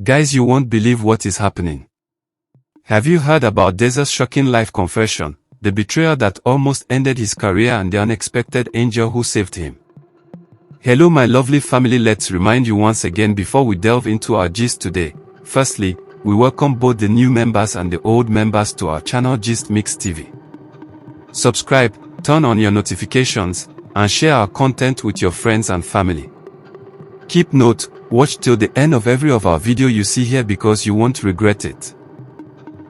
Guys, you won't believe what is happening. Have you heard about DEZA's shocking life confession, the betrayal that almost ended his career and the unexpected angel who saved him? Hello my lovely family, let's remind you once again before we delve into our gist today. Firstly, we welcome both the new members and the old members to our channel Gist Mix TV. Subscribe, turn on your notifications, and share our content with your friends and family. Keep note, watch till the end of every of our video you see here because you won't regret it.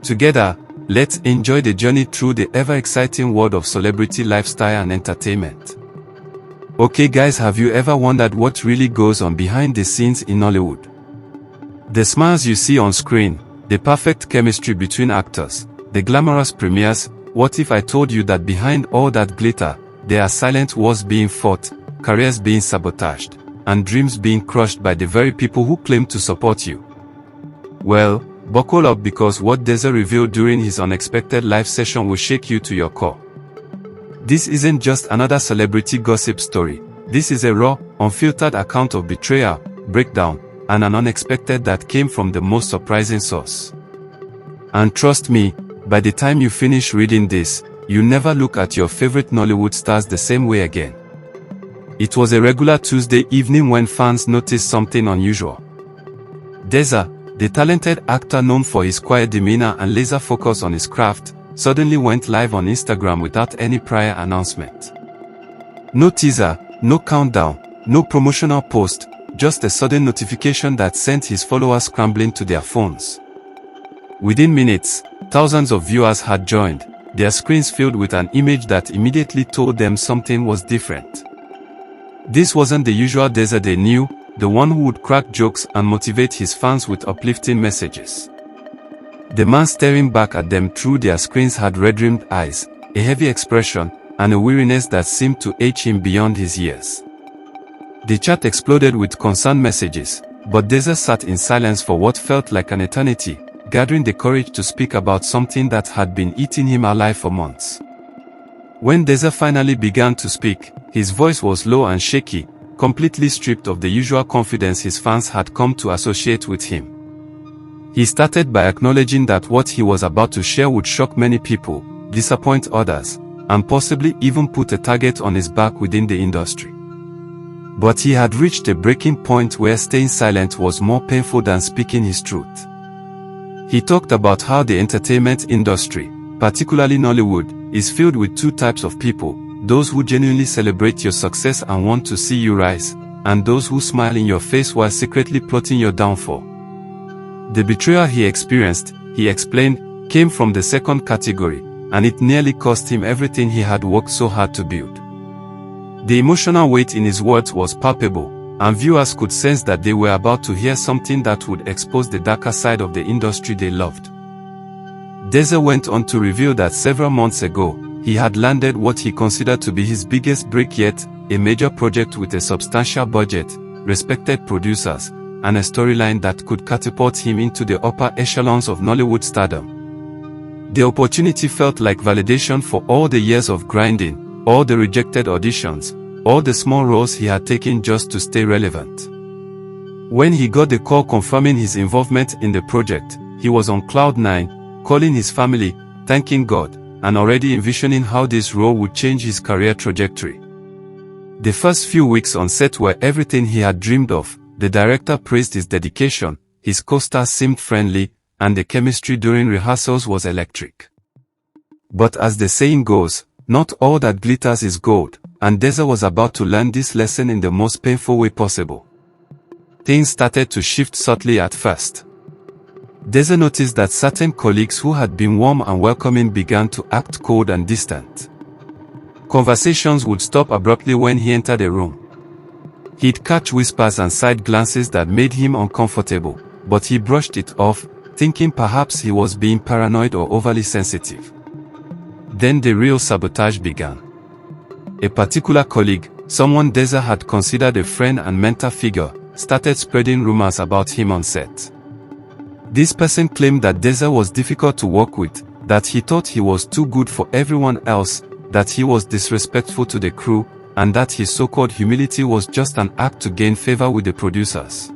Together, let's enjoy the journey through the ever-exciting world of celebrity lifestyle and entertainment. Okay guys, have you ever wondered what really goes on behind the scenes in Nollywood? The smiles you see on screen, the perfect chemistry between actors, the glamorous premieres. What if I told you that behind all that glitter, there are silent wars being fought, careers being sabotaged, and dreams being crushed by the very people who claim to support you? Well, buckle up because what DEZA revealed during his unexpected live session will shake you to your core. This isn't just another celebrity gossip story. This is a raw, unfiltered account of betrayal, breakdown, and an unexpected that came from the most surprising source. And trust me, by the time you finish reading this, you never look at your favorite Nollywood stars the same way again. It was a regular Tuesday evening when fans noticed something unusual. DEZA, the talented actor known for his quiet demeanor and laser focus on his craft, suddenly went live on Instagram without any prior announcement. No teaser, no countdown, no promotional post, just a sudden notification that sent his followers scrambling to their phones. Within minutes, thousands of viewers had joined, their screens filled with an image that immediately told them something was different. This wasn't the usual DEZA they knew, the one who would crack jokes and motivate his fans with uplifting messages. The man staring back at them through their screens had red-rimmed eyes, a heavy expression, and a weariness that seemed to age him beyond his years. The chat exploded with concerned messages, but DEZA sat in silence for what felt like an eternity, gathering the courage to speak about something that had been eating him alive for months. When DEZA finally began to speak, his voice was low and shaky, completely stripped of the usual confidence his fans had come to associate with him. He started by acknowledging that what he was about to share would shock many people, disappoint others, and possibly even put a target on his back within the industry. But he had reached a breaking point where staying silent was more painful than speaking his truth. He talked about how the entertainment industry, particularly Nollywood, is filled with two types of people: those who genuinely celebrate your success and want to see you rise, and those who smile in your face while secretly plotting your downfall. The betrayal he experienced, he explained, came from the second category, and it nearly cost him everything he had worked so hard to build. The emotional weight in his words was palpable, and viewers could sense that they were about to hear something that would expose the darker side of the industry they loved. DEZA went on to reveal that several months ago, he had landed what he considered to be his biggest break yet, a major project with a substantial budget, respected producers, and a storyline that could catapult him into the upper echelons of Nollywood stardom. The opportunity felt like validation for all the years of grinding, all the rejected auditions, all the small roles he had taken just to stay relevant. When he got the call confirming his involvement in the project, he was on cloud nine, calling his family, thanking God, and already envisioning how this role would change his career trajectory. The first few weeks on set were everything he had dreamed of. The director praised his dedication, his co-stars seemed friendly, and the chemistry during rehearsals was electric. But as the saying goes, not all that glitters is gold, and DEZA was about to learn this lesson in the most painful way possible. Things started to shift subtly at first. DEZA noticed that certain colleagues who had been warm and welcoming began to act cold and distant. Conversations would stop abruptly when he entered a room. He'd catch whispers and side glances that made him uncomfortable, but he brushed it off, thinking perhaps he was being paranoid or overly sensitive. Then the real sabotage began. A particular colleague, someone DEZA had considered a friend and mentor figure, started spreading rumors about him on set. This person claimed that DEZA was difficult to work with, that he thought he was too good for everyone else, that he was disrespectful to the crew, and that his so-called humility was just an act to gain favor with the producers.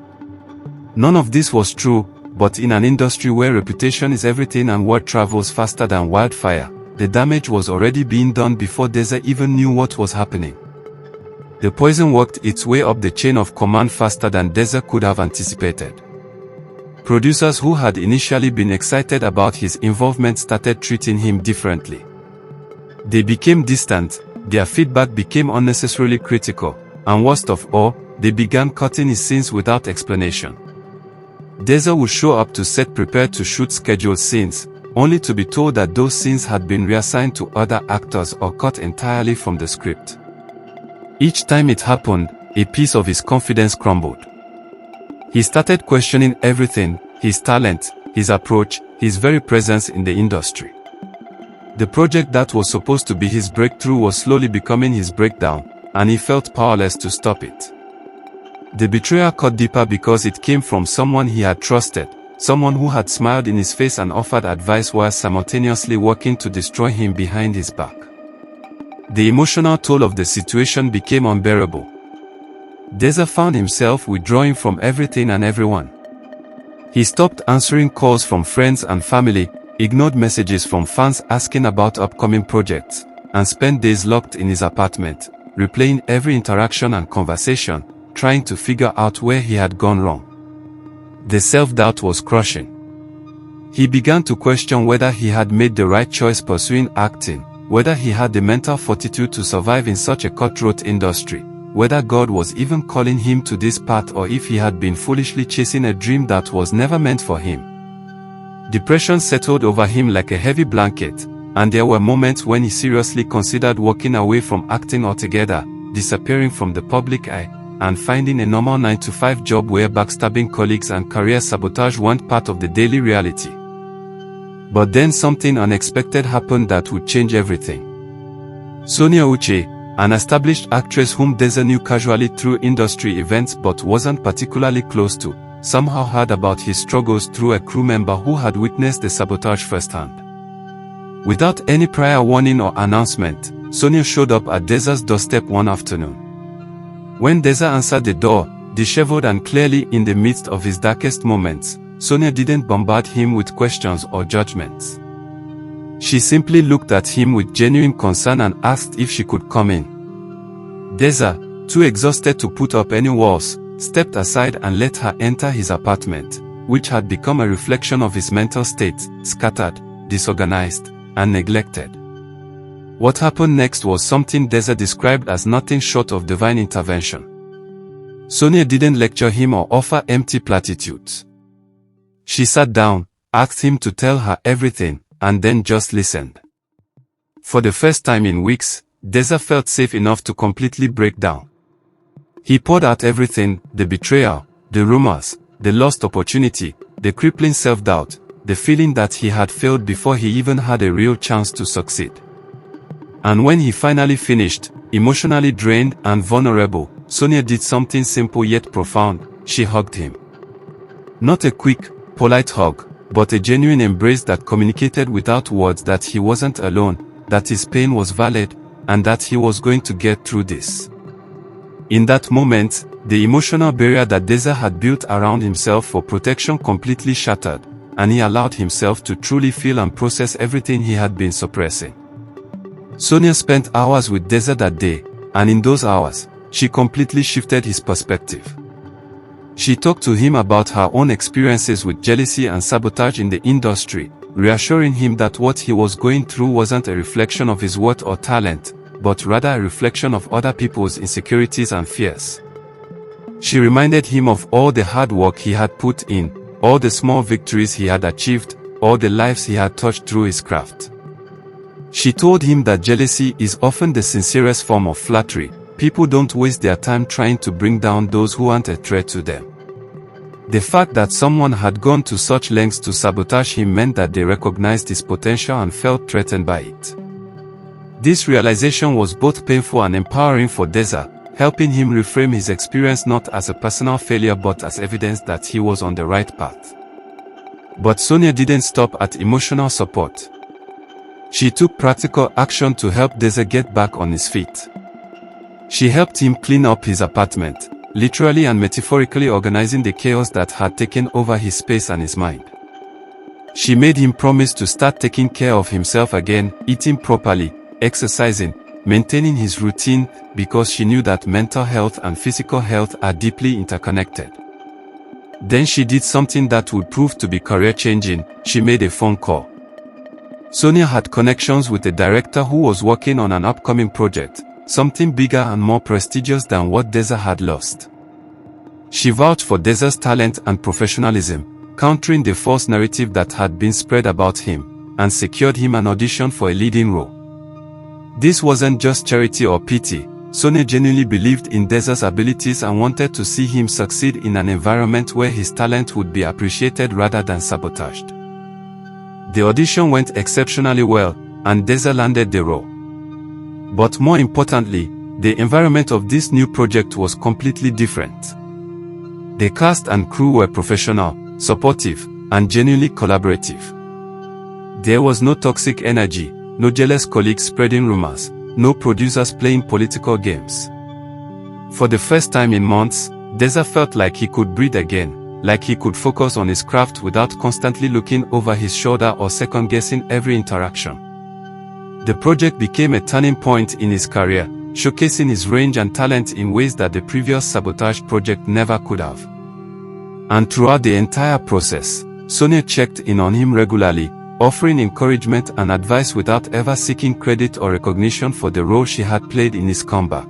None of this was true, but in an industry where reputation is everything and word travels faster than wildfire, the damage was already being done before DEZA even knew what was happening. The poison worked its way up the chain of command faster than DEZA could have anticipated. Producers who had initially been excited about his involvement started treating him differently. They became distant, their feedback became unnecessarily critical, and worst of all, they began cutting his scenes without explanation. DEZA would show up to set prepared to shoot scheduled scenes, only to be told that those scenes had been reassigned to other actors or cut entirely from the script. Each time it happened, a piece of his confidence crumbled. He started questioning everything: his talent, his approach, his very presence in the industry. The project that was supposed to be his breakthrough was slowly becoming his breakdown, and he felt powerless to stop it. The betrayal cut deeper because it came from someone he had trusted, someone who had smiled in his face and offered advice while simultaneously working to destroy him behind his back. The emotional toll of the situation became unbearable. DEZA found himself withdrawing from everything and everyone. He stopped answering calls from friends and family, ignored messages from fans asking about upcoming projects, and spent days locked in his apartment, replaying every interaction and conversation, trying to figure out where he had gone wrong. The self-doubt was crushing. He began to question whether he had made the right choice pursuing acting, whether he had the mental fortitude to survive in such a cutthroat industry, whether God was even calling him to this path, or if he had been foolishly chasing a dream that was never meant for him. Depression settled over him like a heavy blanket, and there were moments when he seriously considered walking away from acting altogether, disappearing from the public eye, and finding a normal 9-to-5 job where backstabbing colleagues and career sabotage weren't part of the daily reality. But then something unexpected happened that would change everything. Sonia Uche, an established actress whom DEZA knew casually through industry events but wasn't particularly close to, somehow heard about his struggles through a crew member who had witnessed the sabotage firsthand. Without any prior warning or announcement, Sonia showed up at DEZA's doorstep one afternoon. When DEZA answered the door, disheveled and clearly in the midst of his darkest moments, Sonia didn't bombard him with questions or judgments. She simply looked at him with genuine concern and asked if she could come in. DEZA, too exhausted to put up any walls, stepped aside and let her enter his apartment, which had become a reflection of his mental state, scattered, disorganized, and neglected. What happened next was something DEZA described as nothing short of divine intervention. Sonia didn't lecture him or offer empty platitudes. She sat down, asked him to tell her everything, and then just listened. For the first time in weeks, DEZA felt safe enough to completely break down. He poured out everything: the betrayal, the rumors, the lost opportunity, the crippling self-doubt, the feeling that he had failed before he even had a real chance to succeed. And when he finally finished, emotionally drained and vulnerable, Sonia did something simple yet profound: she hugged him. Not a quick, polite hug, but a genuine embrace that communicated without words that he wasn't alone, that his pain was valid, and that he was going to get through this. In that moment, the emotional barrier that DEZA had built around himself for protection completely shattered, and he allowed himself to truly feel and process everything he had been suppressing. Sonia spent hours with DEZA that day, and in those hours, she completely shifted his perspective. She talked to him about her own experiences with jealousy and sabotage in the industry, reassuring him that what he was going through wasn't a reflection of his worth or talent, but rather a reflection of other people's insecurities and fears. She reminded him of all the hard work he had put in, all the small victories he had achieved, all the lives he had touched through his craft. She told him that jealousy is often the sincerest form of flattery. People don't waste their time trying to bring down those who aren't a threat to them. The fact that someone had gone to such lengths to sabotage him meant that they recognized his potential and felt threatened by it. This realization was both painful and empowering for DEZA, helping him reframe his experience not as a personal failure but as evidence that he was on the right path. But Sonia didn't stop at emotional support. She took practical action to help DEZA get back on his feet. She helped him clean up his apartment, literally and metaphorically organizing the chaos that had taken over his space and his mind. She made him promise to start taking care of himself again, eating properly, exercising, maintaining his routine, because she knew that mental health and physical health are deeply interconnected. Then she did something that would prove to be career-changing. She made a phone call. Sonia had connections with a director who was working on an upcoming project, something bigger and more prestigious than what DEZA had lost. She vouched for DEZA's talent and professionalism, countering the false narrative that had been spread about him, and secured him an audition for a leading role. This wasn't just charity or pity. Sonia genuinely believed in DEZA's abilities and wanted to see him succeed in an environment where his talent would be appreciated rather than sabotaged. The audition went exceptionally well, and DEZA landed the role. But more importantly, the environment of this new project was completely different. The cast and crew were professional, supportive, and genuinely collaborative. There was no toxic energy, no jealous colleagues spreading rumors, no producers playing political games. For the first time in months, DEZA felt like he could breathe again, like he could focus on his craft without constantly looking over his shoulder or second-guessing every interaction. The project became a turning point in his career, showcasing his range and talent in ways that the previous sabotage project never could have. And throughout the entire process, Sonia checked in on him regularly, offering encouragement and advice without ever seeking credit or recognition for the role she had played in his comeback.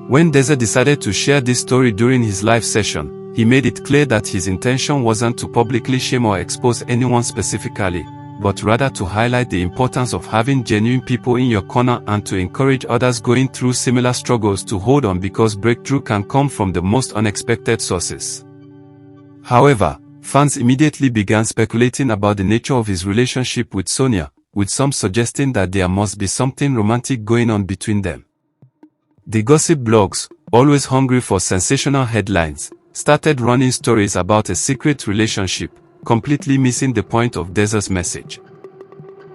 When DEZA decided to share this story during his live session, he made it clear that his intention wasn't to publicly shame or expose anyone specifically, but rather to highlight the importance of having genuine people in your corner and to encourage others going through similar struggles to hold on, because breakthrough can come from the most unexpected sources. However, fans immediately began speculating about the nature of his relationship with Sonia, with some suggesting that there must be something romantic going on between them. The gossip blogs, always hungry for sensational headlines, started running stories about a secret relationship, completely missing the point of DEZA's message.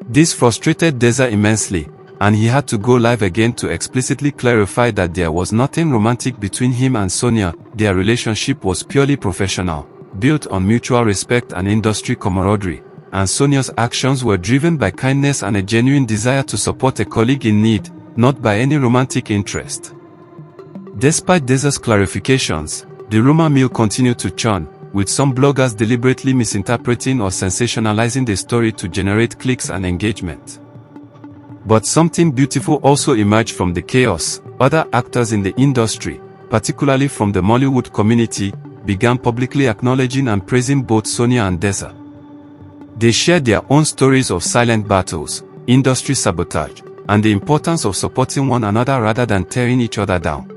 This frustrated DEZA immensely, and he had to go live again to explicitly clarify that there was nothing romantic between him and Sonia. Their relationship was purely professional, built on mutual respect and industry camaraderie, and Sonia's actions were driven by kindness and a genuine desire to support a colleague in need, not by any romantic interest. Despite DEZA's clarifications, the rumor mill continued to churn, with some bloggers deliberately misinterpreting or sensationalizing the story to generate clicks and engagement. But something beautiful also emerged from the chaos. Other actors in the industry, particularly from the Nollywood community, began publicly acknowledging and praising both Sonia and DEZA. They shared their own stories of silent battles, industry sabotage, and the importance of supporting one another rather than tearing each other down.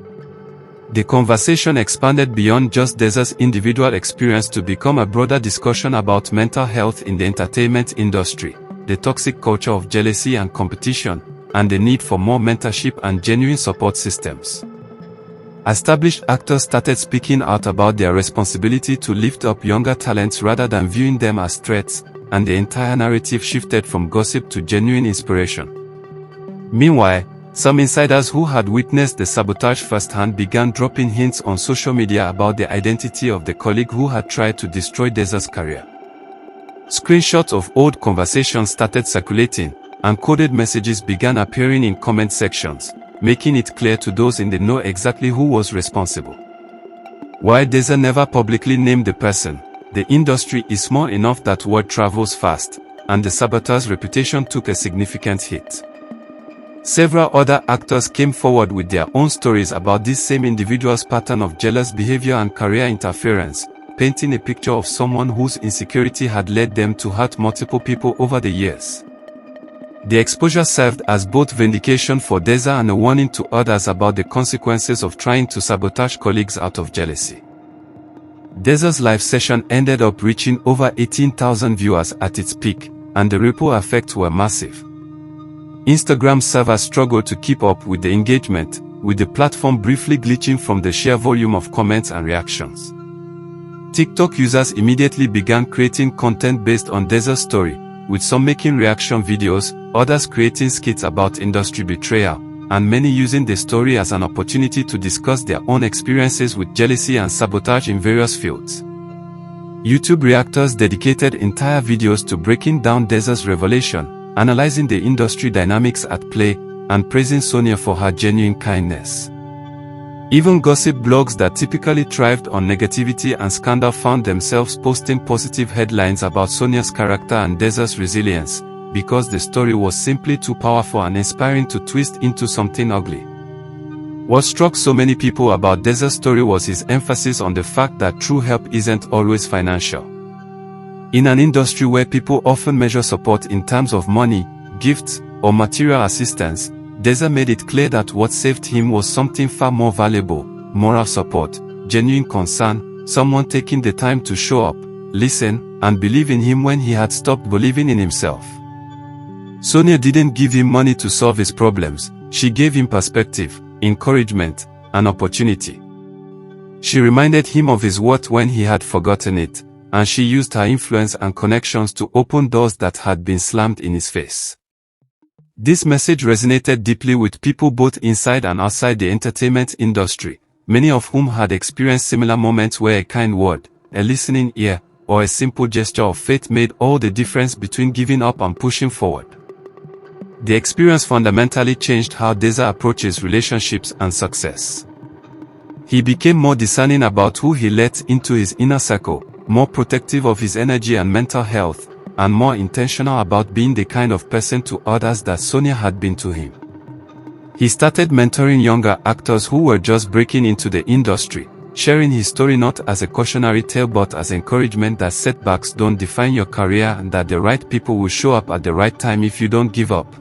The conversation expanded beyond just DEZA's individual experience to become a broader discussion about mental health in the entertainment industry, the toxic culture of jealousy and competition, and the need for more mentorship and genuine support systems. Established actors started speaking out about their responsibility to lift up younger talents rather than viewing them as threats, and the entire narrative shifted from gossip to genuine inspiration. Meanwhile, some insiders who had witnessed the sabotage firsthand began dropping hints on social media about the identity of the colleague who had tried to destroy DEZA's career. Screenshots of old conversations started circulating, and coded messages began appearing in comment sections, making it clear to those in the know exactly who was responsible. While DEZA never publicly named the person, the industry is small enough that word travels fast, and the saboteur's reputation took a significant hit. Several other actors came forward with their own stories about this same individual's pattern of jealous behavior and career interference, painting a picture of someone whose insecurity had led them to hurt multiple people over the years. The exposure served as both vindication for DEZA and a warning to others about the consequences of trying to sabotage colleagues out of jealousy. DEZA's live session ended up reaching over 18,000 viewers at its peak, and the ripple effects were massive. Instagram servers struggled to keep up with the engagement, with the platform briefly glitching from the sheer volume of comments and reactions. TikTok users immediately began creating content based on DEZA's story, with some making reaction videos, others creating skits about industry betrayal, and many using the story as an opportunity to discuss their own experiences with jealousy and sabotage in various fields. YouTube reactors dedicated entire videos to breaking down DEZA's revelation, analyzing the industry dynamics at play, and praising Sonia for her genuine kindness. Even gossip blogs that typically thrived on negativity and scandal found themselves posting positive headlines about Sonia's character and DEZA's resilience, because the story was simply too powerful and inspiring to twist into something ugly. What struck so many people about DEZA's story was his emphasis on the fact that true help isn't always financial. In an industry where people often measure support in terms of money, gifts, or material assistance, DEZA made it clear that what saved him was something far more valuable: moral support, genuine concern, someone taking the time to show up, listen, and believe in him when he had stopped believing in himself. Sonia didn't give him money to solve his problems, she gave him perspective, encouragement, and opportunity. She reminded him of his worth when he had forgotten it, and she used her influence and connections to open doors that had been slammed in his face. This message resonated deeply with people both inside and outside the entertainment industry, many of whom had experienced similar moments where a kind word, a listening ear, or a simple gesture of faith made all the difference between giving up and pushing forward. The experience fundamentally changed how DEZA approaches relationships and success. He became more discerning about who he let into his inner circle, more protective of his energy and mental health, and more intentional about being the kind of person to others that Sonia had been to him. He started mentoring younger actors who were just breaking into the industry, sharing his story not as a cautionary tale but as encouragement that setbacks don't define your career and that the right people will show up at the right time if you don't give up.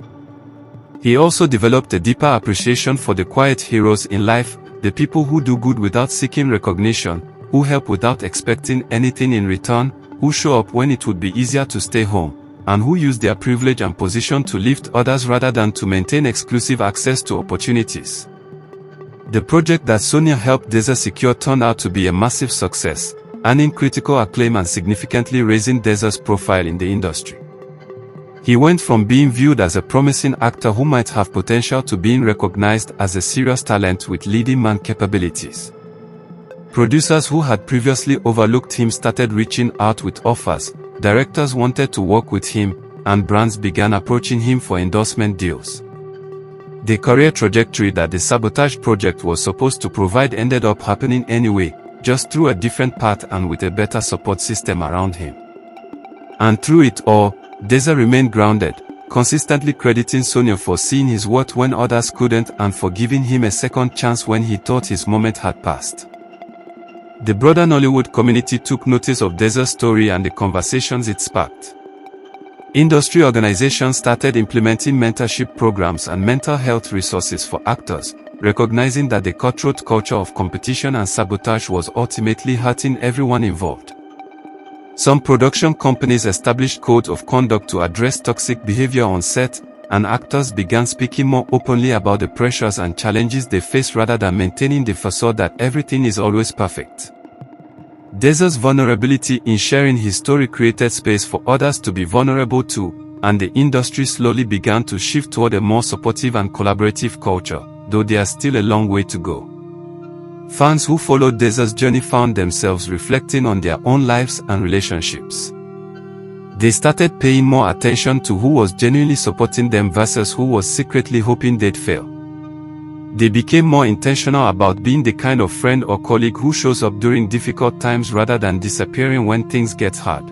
He also developed a deeper appreciation for the quiet heroes in life, the people who do good without seeking recognition, who help without expecting anything in return, who show up when it would be easier to stay home, and who use their privilege and position to lift others rather than to maintain exclusive access to opportunities. The project that Sonia helped DEZA secure turned out to be a massive success, earning critical acclaim and significantly raising DEZA's profile in the industry. He went from being viewed as a promising actor who might have potential to being recognized as a serious talent with leading man capabilities. Producers who had previously overlooked him started reaching out with offers, directors wanted to work with him, and brands began approaching him for endorsement deals. The career trajectory that the Sabotage project was supposed to provide ended up happening anyway, just through a different path and with a better support system around him. And through it all, DEZA remained grounded, consistently crediting Sonia for seeing his worth when others couldn't and for giving him a second chance when he thought his moment had passed. The broader Nollywood community took notice of DEZA's story and the conversations it sparked. Industry organizations started implementing mentorship programs and mental health resources for actors, recognizing that the cutthroat culture of competition and sabotage was ultimately hurting everyone involved. Some production companies established codes of conduct to address toxic behavior on set, and actors began speaking more openly about the pressures and challenges they face rather than maintaining the facade that everything is always perfect. DEZA's vulnerability in sharing his story created space for others to be vulnerable too, and the industry slowly began to shift toward a more supportive and collaborative culture, though there's still a long way to go. Fans who followed DEZA's journey found themselves reflecting on their own lives and relationships. They started paying more attention to who was genuinely supporting them versus who was secretly hoping they'd fail. They became more intentional about being the kind of friend or colleague who shows up during difficult times rather than disappearing when things get hard.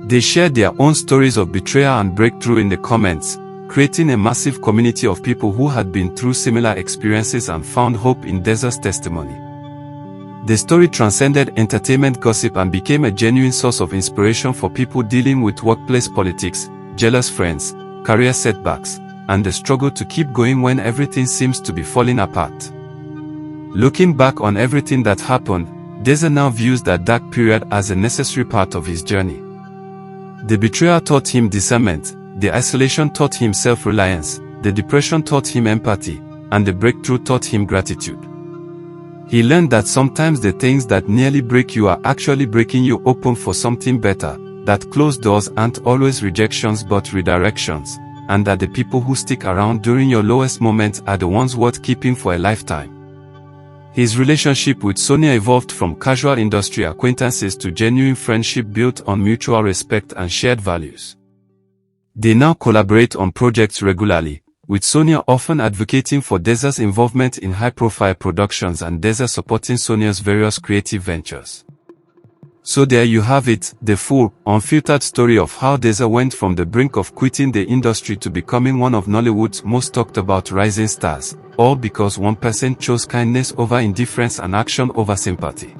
They shared their own stories of betrayal and breakthrough in the comments, creating a massive community of people who had been through similar experiences and found hope in DEZA's testimony. The story transcended entertainment gossip and became a genuine source of inspiration for people dealing with workplace politics, jealous friends, career setbacks, and the struggle to keep going when everything seems to be falling apart. Looking back on everything that happened, DEZA now views that dark period as a necessary part of his journey. The betrayal taught him discernment, the isolation taught him self-reliance, the depression taught him empathy, and the breakthrough taught him gratitude. He learned that sometimes the things that nearly break you are actually breaking you open for something better, that closed doors aren't always rejections but redirections, and that the people who stick around during your lowest moments are the ones worth keeping for a lifetime. His relationship with Sonia evolved from casual industry acquaintances to genuine friendship built on mutual respect and shared values. They now collaborate on projects regularly, with Sonia often advocating for DEZA's involvement in high-profile productions and DEZA supporting Sonia's various creative ventures. So there you have it, the full, unfiltered story of how DEZA went from the brink of quitting the industry to becoming one of Nollywood's most talked about rising stars, all because one person chose kindness over indifference and action over sympathy.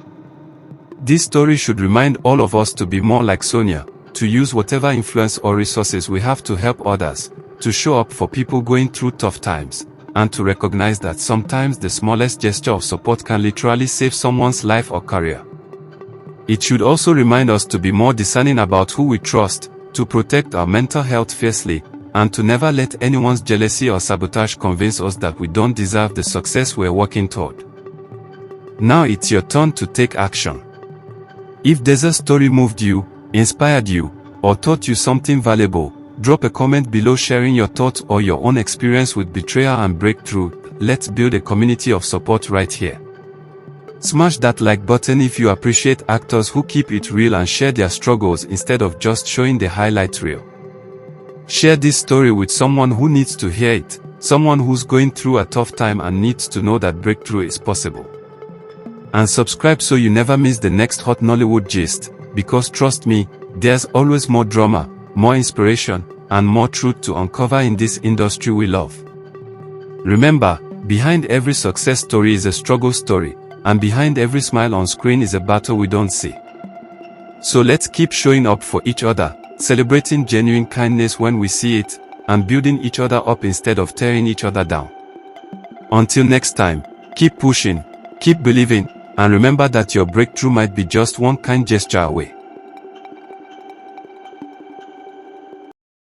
This story should remind all of us to be more like Sonia, to use whatever influence or resources we have to help others, to show up for people going through tough times, and to recognize that sometimes the smallest gesture of support can literally save someone's life or career. It should also remind us to be more discerning about who we trust, to protect our mental health fiercely, and to never let anyone's jealousy or sabotage convince us that we don't deserve the success we're working toward. Now it's your turn to take action. If DEZA's story moved you, inspired you, or taught you something valuable, drop a comment below sharing your thoughts or your own experience with Betrayal and Breakthrough. Let's build a community of support right here. Smash that like button if you appreciate actors who keep it real and share their struggles instead of just showing the highlight reel. Share this story with someone who needs to hear it, someone who's going through a tough time and needs to know that breakthrough is possible. And subscribe so you never miss the next hot Nollywood gist, because trust me, there's always more drama, more inspiration, and more truth to uncover in this industry we love. Remember, behind every success story is a struggle story, and behind every smile on screen is a battle we don't see. So let's keep showing up for each other, celebrating genuine kindness when we see it, and building each other up instead of tearing each other down. Until next time, keep pushing, keep believing, and remember that your breakthrough might be just one kind gesture away.